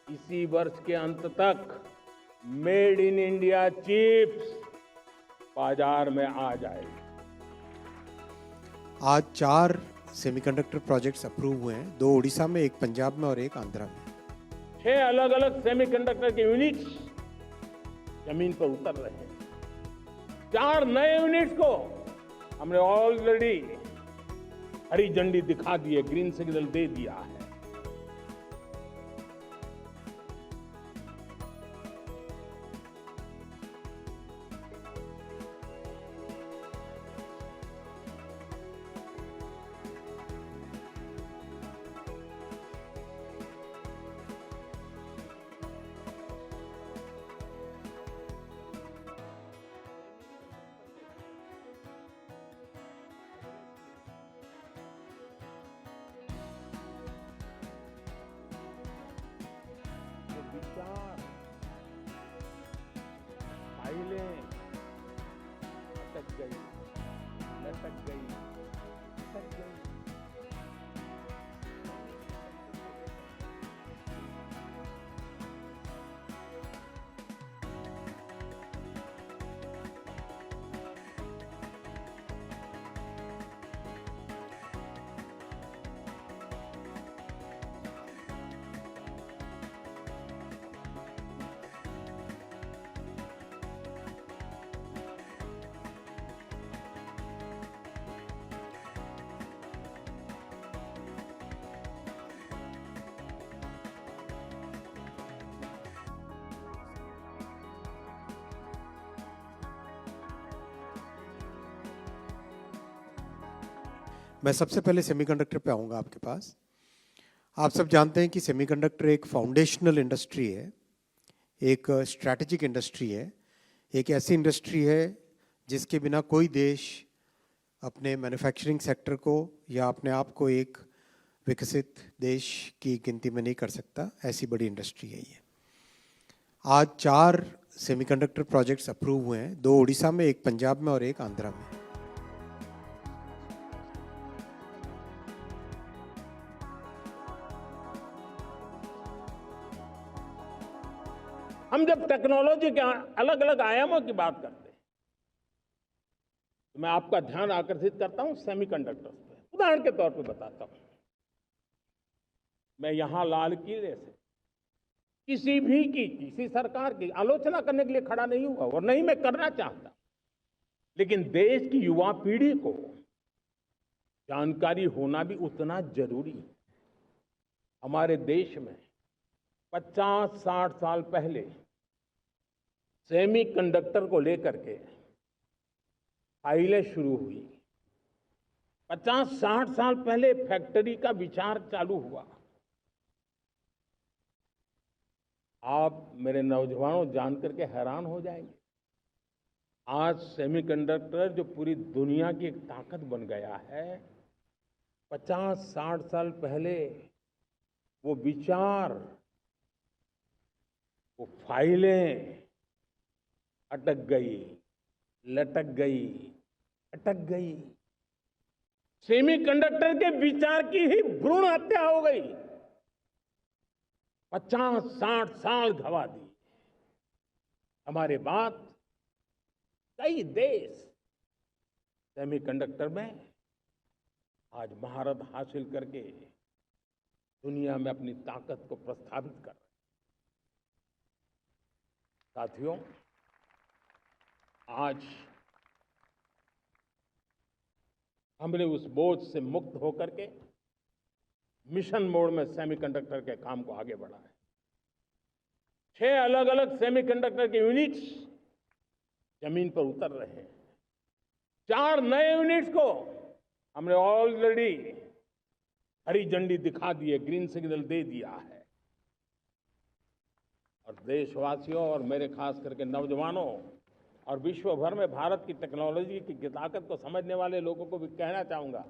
इसी वर्ष के अंत तक मेड इन इंडिया चिप्स बाजार में आ जाएगी। आज 4 सेमीकंडक्टर प्रोजेक्ट्स अप्रूव हुए हैं, 2 उड़ीसा में, 1 पंजाब में और 1 आंध्रा में। 6 अलग अलग सेमीकंडक्टर के यूनिट्स जमीन पर उतर रहे हैं। 4 नए यूनिट्स को हमने ऑलरेडी हरी झंडी दिखा दी है, ग्रीन सिग्नल दे दिया है। विचार फाइलें अटक गई, लटक गई, अटक गई। मैं सबसे पहले सेमीकंडक्टर पे आऊँगा आपके पास। आप सब जानते हैं कि सेमीकंडक्टर एक फाउंडेशनल इंडस्ट्री है, एक स्ट्रैटेजिक इंडस्ट्री है, एक ऐसी इंडस्ट्री है जिसके बिना कोई देश अपने मैन्युफैक्चरिंग सेक्टर को या अपने आप को एक विकसित देश की गिनती में नहीं कर सकता। ऐसी बड़ी इंडस्ट्री है ये। आज 4 सेमीकंडक्टर प्रोजेक्ट्स अप्रूव हुए हैं, 2 उड़ीसा में, 1 पंजाब में और 1 आंध्रा में। हम जब टेक्नोलॉजी के अलग अलग आयामों की बात करते हैं तो मैं आपका ध्यान आकर्षित करता हूं सेमीकंडक्टर्स पे। उदाहरण के तौर पे बताता हूं, मैं यहां लाल किले से किसी सरकार की आलोचना करने के लिए खड़ा नहीं हुआ और नहीं मैं करना चाहता, लेकिन देश की युवा पीढ़ी को जानकारी होना भी उतना जरूरी है। हमारे देश में 50-60 साल पहले सेमीकंडक्टर को लेकर के फाइलें शुरू हुई। 50-60 साल पहले फैक्ट्री का विचार चालू हुआ। आप मेरे नौजवानों जान करके हैरान हो जाएंगे, आज सेमीकंडक्टर जो पूरी दुनिया की एक ताकत बन गया है, 50-60 साल पहले वो विचार, वो फाइलें अटक गई, लटक गई, अटक गई। सेमीकंडक्टर के विचार की ही भ्रूण हत्या हो गई। 50-60 साल गवा दी। हमारे बाद कई देश सेमीकंडक्टर में आज महारत हासिल करके दुनिया में अपनी ताकत को प्रस्थापित कर रहे हैं। साथियों, आज हमने उस बोझ से मुक्त होकर के मिशन मोड में सेमीकंडक्टर के काम को आगे बढ़ाया। 6 अलग अलग सेमीकंडक्टर के यूनिट्स जमीन पर उतर रहे हैं। 4 नए यूनिट्स को हमने ऑलरेडी हरी झंडी दिखा दी है, ग्रीन सिग्नल दे दिया है। और देशवासियों और मेरे खास करके नौजवानों और विश्व भर में भारत की टेक्नोलॉजी की ताकत को समझने वाले लोगों को भी कहना चाहूंगा,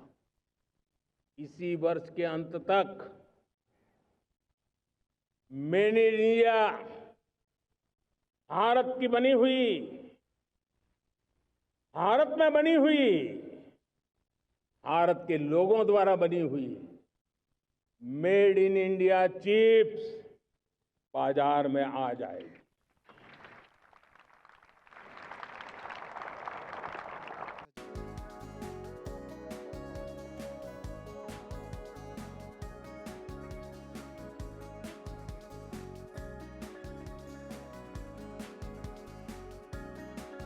इसी वर्ष के अंत तक मेड इन इंडिया, भारत की बनी हुई, भारत में बनी हुई, भारत के लोगों द्वारा बनी हुई मेड इन इंडिया चिप्स बाजार में आ जाएगी।